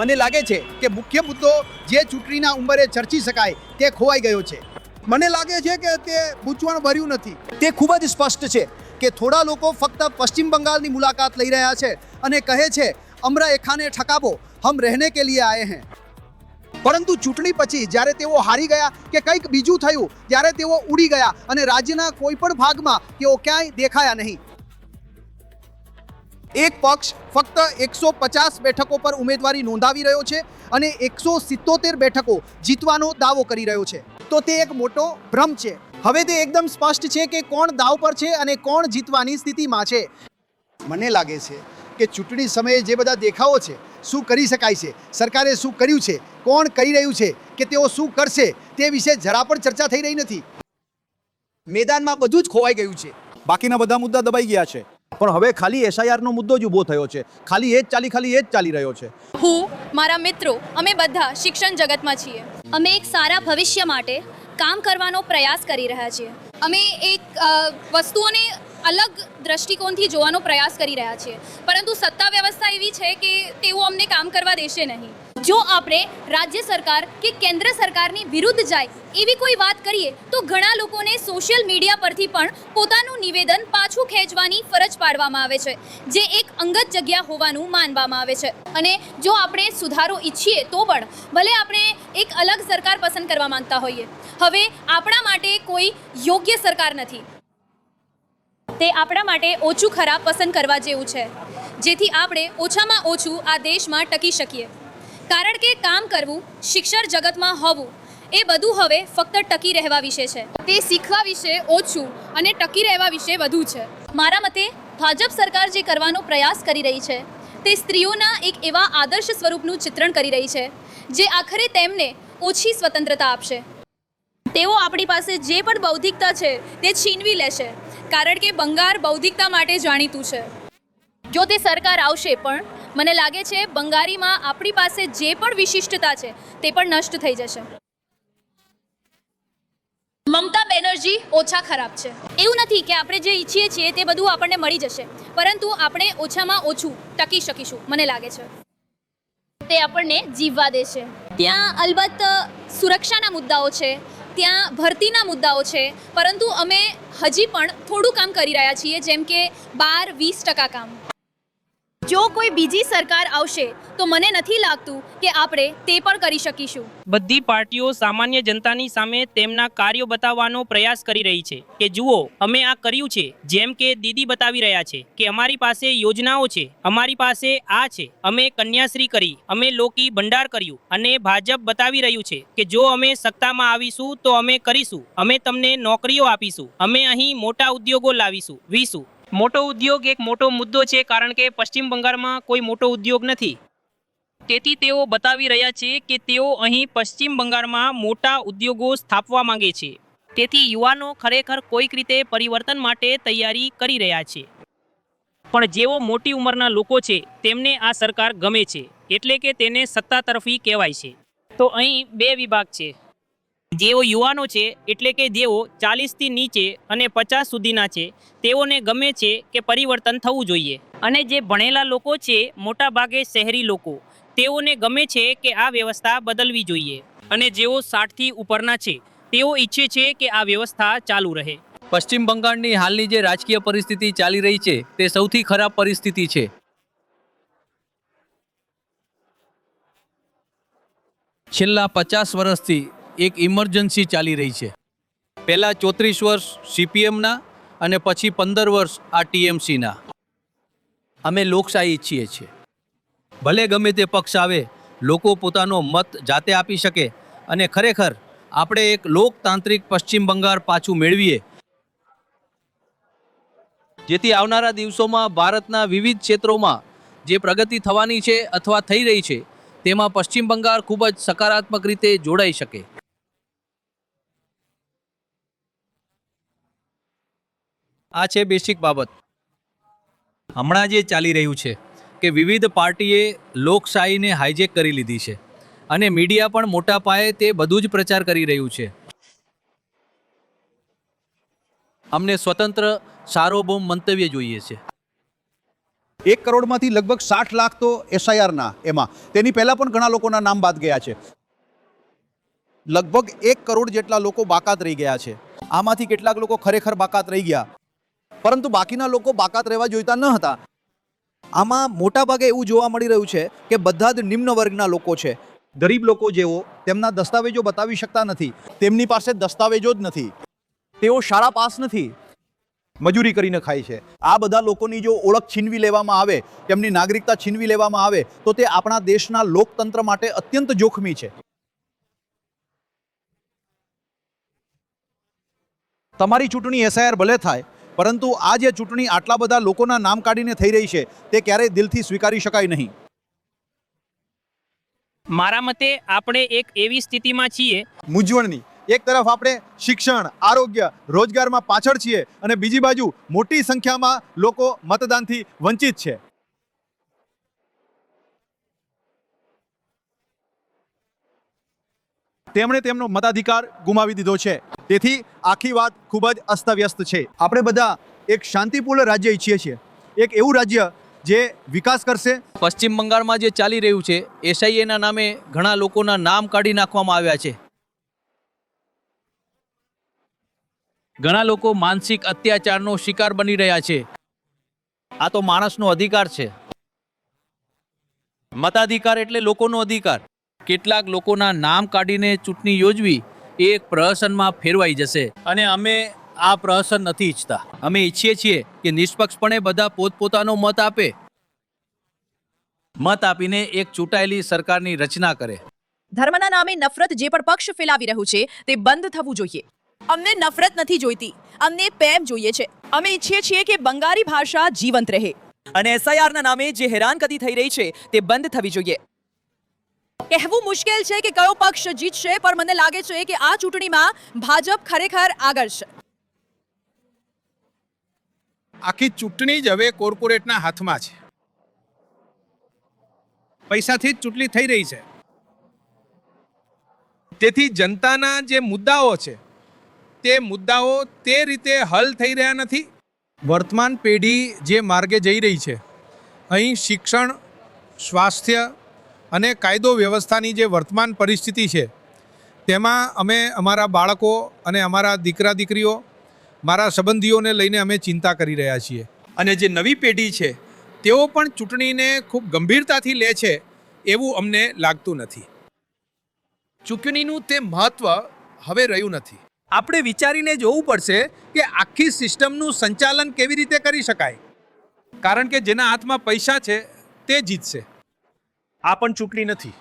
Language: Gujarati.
મને લાગે છે કે મુખ્ય મુદ્દો જે ચૂંટણીના ઉંબરે ચર્ચી શકાય તે ખોવાઈ ગયો છે. મને લાગે છે કે તે ગૂંચવણ ભર્યું નથી. તે ખૂબ જ સ્પષ્ટ છે કે થોડા લોકો ફક્ત પશ્ચિમ બંગાળની મુલાકાત લઈ રહ્યા છે અને કહે છે અમરા એખાને ઠકાવો, હમ રહેને કે લીએ આયે હૈ. પરંતુ ચૂંટણી પછી જ્યારે તેઓ હારી ગયા કે કંઈક બીજું થયું, ત્યારે તેઓ ઉડી ગયા અને રાજ્યના કોઈ પણ ભાગમાં તેઓ ક્યાંય દેખાયા નહીં. એક પક્ષ ફક્ત 150 બેઠકો પર ઉમેદવારી નોંધાવી રહ્યો છે અને 177 બેઠકો જીતવાનો દાવો કરી રહ્યો છે. તો તે એક મોટો ભ્રમ છે. હવે તે એકદમ સ્પષ્ટ છે કે કોણ દાવ પર છે અને કોણ જીતવાની સ્થિતિમાં છે. મને લાગે છે કે ચૂંટણી સમયે જે બધા દેખાવો છે, શું કરી શકાય છે, સરકારે શું કર્યું છે, કોણ કરી રહ્યું છે કે તેઓ શું કરશે, તે વિશે જરા પણ ચર્ચા થઈ રહી નથી. મેદાનમાં બધું જ ખોવાઈ ગયું છે. બાકીના બધા મુદ્દા દબાઈ ગયા છે, પણ હવે ખાલી SIR નો મુદ્દો જ ઊભો થયો છે. ખાલી એ જ ચાલી રહ્યો છે. હું, મારા મિત્રો, અમે બધા શિક્ષણ જગતમાં છીએ. અમે એક સારા ભવિષ્ય માટે કામ કરવાનો પ્રયાસ કરી રહ્યા છીએ. અમે એક વસ્તુઓને અલગ દ્રષ્ટિકોણથી જોવાનો પ્રયાસ કરી રહ્યા છીએ, પરંતુ સત્તા વ્યવસ્થા એવી છે કે તેઓ અમને કામ કરવા દેશે નહીં. જો આપણે રાજ્ય સરકાર કે કેન્દ્ર સરકારની વિરુદ્ધ જાય એવી કોઈ વાત કરીએ તો ઘણા લોકોને સોશિયલ મીડિયા પરથી પણ પોતાનું નિવેદન પાછું ખેંચવાની ફરજ પાડવામાં આવે છે, જે એક અંગત જગ્યા હોવાનું માનવામાં આવે છે. અને જો આપણે સુધારો ઈચ્છીએ તો પણ ભલે આપણે એક અલગ સરકાર પસંદ કરવા માંગતા હોઈએ, હવે આપણા માટે કોઈ યોગ્ય સરકાર નથી. તે આપણા માટે ઓછું ખરાબ પસંદ કરવા જેવું છે, જેથી આપણે ઓછામાં ઓછું આ દેશમાં ટકી શકીએ. કારણ કે કામ કરવું, શિક્ષણ જગતમાં હોવું, એ બધું હવે ફક્ત ટકી રહેવા વિશે છે. તે શીખવા વિશે ઓછું અને ટકી રહેવા વિશે વધુ છે. મારા મતે ભાજપ સરકાર જે કરવાનો પ્રયાસ કરી રહી છે તે સ્ત્રીઓના એક એવા આદર્શ સ્વરૂપનું ચિત્રણ કરી રહી છે જે આખરે તેમને ઓછી સ્વતંત્રતા આપશે. તેઓ આપણી પાસે જે પણ બૌદ્ધિકતા છે તે છીનવી લેશે, કારણ કે બંગાળ બૌદ્ધિકતા માટે જાણીતું છે. જો તે સરકાર આવશે પણ મને લાગે છે બંગાળીમાં આપણી પાસે જે પણ વિશિષ્ટતા છે તે પણ નષ્ટ થઈ જશે. મમતા બેનર્જી ઓછા ખરાબ છે. એવું નથી કે આપણે જે ઈચ્છીએ છીએ તે બધું આપણને મળી જશે, પરંતુ આપણે ઓછામાં ઓછું ટકી શકીશું. મને લાગે છે તે આપણને જીવવા દેશે. ત્યાં અલબત્ત સુરક્ષાના મુદ્દાઓ છે, ત્યાં ભરતીના મુદ્દાઓ છે, પરંતુ અમે હજી પણ થોડું કામ કરી રહ્યા છીએ, જેમ કે 12-20% કામ. જો કોઈ બીજી સરકાર આવશે તો મને નથી લાગતું કે આપણે તે પણ કરી શકીશું. બધી પાર્ટીઓ સામાન્ય જનતાની સામે તેમના કાર્યો બતાવવાનો પ્રયાસ કરી રહી છે કે જુઓ અમે આ કર્યું છે. જેમ કે દીદી બતાવી રહ્યા છે કે અમારી પાસે યોજનાઓ છે, અમારી પાસે આ છે, અમે કન્યાશ્રી કરી, અમે લોકી ભંડાર કર્યું. અને ભાજપ બતાવી રહ્યું છે કે જો અમે સત્તામાં આવીશું તો અમે કરીશું, અમે તમને નોકરીઓ આપીશું, અમે અહીં મોટા ઉદ્યોગો લાવીશું. મોટો ઉદ્યોગ એક મોટો મુદ્દો છે, કારણ કે પશ્ચિમ બંગાળમાં કોઈ મોટો ઉદ્યોગ નથી. તેથી તેઓ બતાવી રહ્યા છે કે તેઓ અહીં પશ્ચિમ બંગાળમાં મોટા ઉદ્યોગો સ્થાપવા માંગે છે. તેથી યુવાનો ખરેખર કોઈક રીતે પરિવર્તન માટે તૈયારી કરી રહ્યા છે. પણ જેઓ મોટી ઉંમરના લોકો છે તેમને આ સરકાર ગમે છે, એટલે કે તેને સત્તા તરફી કહેવાય છે. તો અહીં બે વિભાગ છે. જેઓ યુવાનો છે, એટલે કે જેઓ 40થી નીચે અને 50 સુધીના છે, તેઓને ગમે છે કે પરિવર્તન થવું જોઈએ. અને જે ભણેલા લોકો છે, મોટા ભાગે શહેરી લોકો, તેઓને ગમે છે કે આ વ્યવસ્થા બદલવી જોઈએ. અને જેઓ 60થી ઉપરના છે, તેઓ ઈચ્છે છે કે આ વ્યવસ્થા ચાલુ રહે. પશ્ચિમ બંગાળની હાલની જે રાજકીય પરિસ્થિતિ ચાલી રહી છે તે સૌથી ખરાબ પરિસ્થિતિ છે. છેલ્લા 50 વર્ષથી એક ઇમરજન્સી ચાલી રહી છે. પહેલાં 34 વર્ષ CPMના અને પછી 15 વર્ષ આ TMCના. અમે લોકશાહી ઈચ્છીએ છીએ. ભલે ગમે તે પક્ષ આવે, લોકો પોતાનો મત જાતે આપી શકે અને ખરેખર આપણે એક લોકતાંત્રિક પશ્ચિમ બંગાળ પાછું મેળવીએ, જેથી આવનારા દિવસોમાં ભારતના વિવિધ ક્ષેત્રોમાં જે પ્રગતિ થવાની છે અથવા થઈ રહી છે તેમાં પશ્ચિમ બંગાળ ખૂબ જ સકારાત્મક રીતે જોડાઈ શકે. આ છે બેસિક બાબત. હમણાં જે ચાલી રહ્યું છે કે વિવિધ પાર્ટીએ લોકશાહીને હાઈજેક કરી લીધી છે અને મીડિયા પણ મોટા પાયે તે બધું જ પ્રચાર કરી રહ્યું છે. અમને સ્વતંત્ર સાર્વભૌમ મંતવ્ય જોઈએ છે. 1 કરોડમાંથી લગભગ 60 લાખ તો એસઆઈઆરના એમાં. તેની પહેલાં પણ ઘણા લોકોના નામ બાદ ગયા છે. લગભગ 1 કરોડ જેટલા લોકો બાકાત રહી ગયા છે. આમાંથી કેટલાક લોકો ખરેખર બાકાત રહી ગયા, પરંતુ બાકીના લોકો બાકાત રહેવા જોઈતા ન હતા. આમાં મોટાભાગે એવું જોવા મળી રહ્યું છે કે બધા જ નિમ્ન વર્ગના લોકો છે. ગરીબ લોકો જેઓ તેમના દસ્તાવેજો બતાવી શકતા નથી, તેમની પાસે દસ્તાવેજો જ નથી, તેઓ શાળા પાસ નથી, મજૂરી કરીને ખાય છે. આ બધા લોકોની જો ઓળખ છીનવી લેવામાં આવે, તેમની નાગરિકતા છીનવી લેવામાં આવે તો તે આપણા દેશના લોકતંત્ર માટે અત્યંત જોખમી છે. તમારી ચૂંટણી એસઆઈઆર ભલે થાય, પરંતુ આ જે ચૂંટણી આટલા બધા લોકોના નામ કાઢીને થઈ રહી છે તે ક્યારેય દિલથી સ્વીકારી શકાય નહીં. મારા મતે આપણે એક એવી સ્થિતિમાં છીએ મૂંઝવણની. એક તરફ આપણે શિક્ષણ, આરોગ્ય, રોજગારમાં પાછળ છીએ અને બીજી બાજુ મોટી સંખ્યામાં લોકો મતદાનથી વંચિત છે. તેમણે તેમનો મતાધિકાર ગુમાવી દીધો છે. તેથી આખી વાત ખૂબ જ અસ્તવ્યસ્ત છે. આપણે બધા એક શાંતિપૂર્ણ રાજ્ય ઈચ્છીએ છીએ, એક એવું રાજ્ય જે વિકાસ કરશે. પશ્ચિમ બંગાળમાં જે ચાલી રહ્યું છે, એસઆઈએના નામે ઘણા લોકોના નામ કાઢી નાખવામાં આવ્યા છે. ઘણા લોકો માનસિક અત્યાચારનો શિકાર બની રહ્યા છે. આ તો માણસનો અધિકાર છે. મતાધિકાર એટલે લોકોનો અધિકાર. કેટલાક લોકોના નામ કાઢીને ચૂંટણી યોજવી એ એક પ્રહસનમાં ફેરવાઈ જશે, અને અમે આ પ્રહસન નથી ઈચ્છતા. અમે ઈચ્છીએ છીએ કે નિષ્પક્ષપણે બધા પોતપોતાનો મત આપે, મત આપીને એક ચૂંટાયેલી સરકારની રચના કરે. ધર્મના નામે નફરત જે પણ પક્ષ ફેલાવી રહ્યું છે તે બંધ થવું જોઈએ. અમને નફરત નથી જોઈતી, અમને પ્રેમ જોઈએ છે. અમે ઈચ્છીએ છીએ કે બંગાળી ભાષા જીવંત રહે. અને એસઆઈઆરના નામે જે હેરાનગતિ થઈ રહી છે તે બંધ થવી જોઈએ. કહેવું મુશ્કેલ છે કે કયો પક્ષ જીતશે, પણ મને લાગે છે કે આ ચૂંટણીમાં ભાજપ ખરેખર આગળ છે. આખી ચૂંટણી જ હવે કોર્પોરેટના હાથમાં છે. પૈસાથી જ ચૂંટણી થઈ રહી છે. તેથી જનતાના જે મુદ્દાઓ છે તે મુદ્દાઓ તે રીતે હલ થઈ રહ્યા નથી. વર્તમાન પેઢી જે માર્ગે જઈ રહી છે, અહીં શિક્ષણ, સ્વાસ્થ્ય અને કાયદો વ્યવસ્થાની જે વર્તમાન પરિસ્થિતિ છે તેમાં અમે અમારા બાળકો અને અમારા દીકરા દીકરીઓ, મારા સંબંધીઓને લઈને અમે ચિંતા કરી રહ્યા છીએ. અને જે નવી પેઢી છે તેઓ પણ ચૂંટણીને ખૂબ ગંભીરતાથી લે છે એવું અમને લાગતું નથી. ચૂંટણીનું તે મહત્ત્વ હવે રહ્યું નથી. આપણે વિચારીને જોવું પડશે કે આખી સિસ્ટમનું સંચાલન કેવી રીતે કરી શકાય, કારણ કે જેના હાથમાં પૈસા છે તે જીતશે. આ પણ ચૂંટણી નથી.